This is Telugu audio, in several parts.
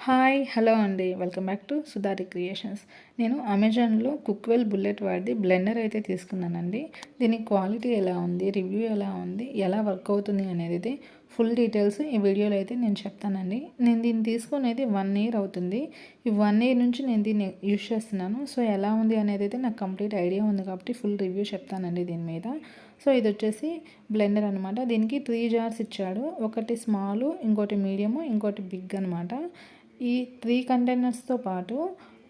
హాయ్ హలో అండి, welcome back to Sudhari creations. నేను అమెజాన్లో కుక్వెల్ బుల్లెట్ వాడి బ్లెండర్ అయితే తీసుకున్నానండి. దీని క్వాలిటీ ఎలా ఉంది, రివ్యూ ఎలా ఉంది, ఎలా వర్క్ అవుతుంది అనేది ఫుల్ డీటెయిల్స్ ఈ వీడియోలో అయితే నేను చెప్తానండి. నేను దీన్ని తీసుకొని అయితే 1 ఇయర్ అవుతుంది. ఈ 1 ఇయర్ నుంచి నేను దీన్ని యూజ్ చేస్తున్నాను. సో ఎలా ఉంది అనేది అయితే నాకు కంప్లీట్ ఐడియా ఉంది కాబట్టి ఫుల్ రివ్యూ చెప్తానండి దీని మీద. సో ఇది వచ్చేసి బ్లెండర్ అనమాట. దీనికి 3 జార్స్ ఇచ్చాడు. ఒకటి స్మాల్, ఇంకోటి మీడియము, ఇంకోటి బిగ్ అనమాట. ఈ 3 కంటైనర్స్తో పాటు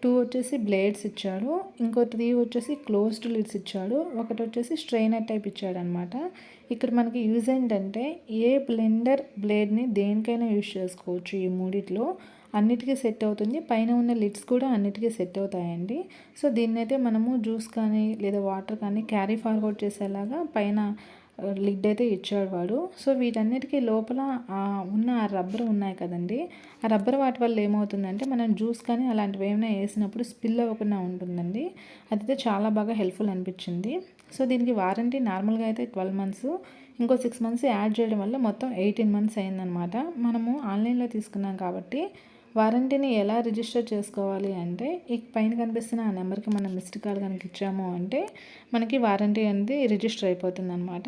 2 వచ్చేసి బ్లేడ్స్ ఇచ్చాడు, ఇంకో 3 వచ్చేసి క్లోజ్డ్ లిడ్స్ ఇచ్చాడు, ఒకటి వచ్చేసి స్ట్రైనర్ టైప్ ఇచ్చాడు అనమాట. ఇక్కడ మనకి యూజ్ ఏంటంటే ఏ బ్లెండర్ బ్లేడ్ని దేనికైనా యూజ్ చేసుకోవచ్చు. ఈ మూడిట్లో అన్నిటికీ సెట్ అవుతుంది. పైన ఉన్న లిడ్స్ కూడా అన్నిటికీ సెట్ అవుతాయండి. సో దీన్నైతే మనము జ్యూస్ కానీ లేదా వాటర్ కానీ క్యారీ ఫార్వర్డ్ చేసేలాగా పైన లిడ్ అయితే ఇచ్చాడు వాడు. సో వీటన్నిటికీ లోపల ఉన్న ఆ రబ్బర్ ఉన్నాయి కదండి, ఆ రబ్బర్ వాటి వల్ల ఏమవుతుందంటే మనం జ్యూస్ కానీ అలాంటివి ఏమైనా వేసినప్పుడు స్పిల్ అవ్వకుండా ఉంటుందండి. అదైతే చాలా బాగా హెల్ప్ఫుల్ అనిపించింది. సో దీనికి వారంటీ నార్మల్గా అయితే 12 మంత్స్, ఇంకో 6 మంత్స్ యాడ్ చేయడం వల్ల మొత్తం 18 మంత్స్ అయిందనమాట. మనము ఆన్లైన్లో తీసుకున్నాం కాబట్టి వారంటీని ఎలా రిజిస్టర్ చేసుకోవాలి అంటే ఈ పైన కనిపిస్తున్న ఆ నెంబర్కి మనం మిస్డ్ కాల్ కనుక ఇచ్చాము అంటే మనకి వారంటీ అనేది రిజిస్టర్ అయిపోతుంది అనమాట.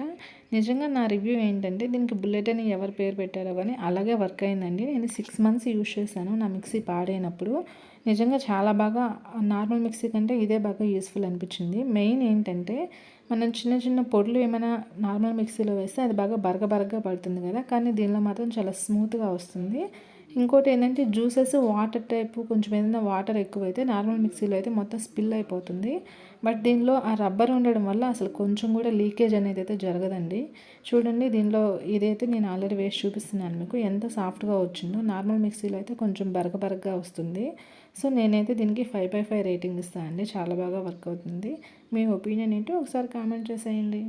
నిజంగా నా రివ్యూ ఏంటంటే దీనికి బుల్లెట్ అని ఎవరు పేరు పెట్టారో కానీ అలాగే వర్క్ అయిందండి. నేను 6 మంత్స్ యూజ్ చేశాను నా మిక్సీ పాడైనప్పుడు. నిజంగా చాలా బాగా, నార్మల్ మిక్సీ కంటే ఇదే బాగా యూస్ఫుల్ అనిపించింది. మెయిన్ ఏంటంటే మనం చిన్న చిన్న పొడులు ఏమైనా నార్మల్ మిక్సీలో వేస్తే అది బాగా బరగబరగ్గా పడుతుంది కదా, కానీ దీనిలో మాత్రం చాలా స్మూత్గా వస్తుంది. ఇంకోటి ఏంటంటే జ్యూసెస్ వాటర్ టైపు కొంచెం ఏదైనా వాటర్ ఎక్కువైతే నార్మల్ మిక్సీలో అయితే మొత్తం స్పిల్ అయిపోతుంది. బట్ దీనిలో ఆ రబ్బర్ ఉండడం వల్ల అసలు కొంచెం కూడా లీకేజ్ అనేది అయితే జరగదండి. చూడండి, దీనిలో ఇదైతే నేను ఆల్రెడీ వేసి చూపిస్తున్నాను మీకు ఎంత సాఫ్ట్గా వచ్చిందో. నార్మల్ మిక్సీలో అయితే కొంచెం బరగబరగ్గా వస్తుంది. సో నేనైతే దీనికి 5/5 రేటింగ్ ఇస్తాను అండి. చాలా బాగా వర్క్ అవుతుంది. మీ ఒపీనియన్ ఏంటో ఒకసారి కామెంట్ చేసేయండి.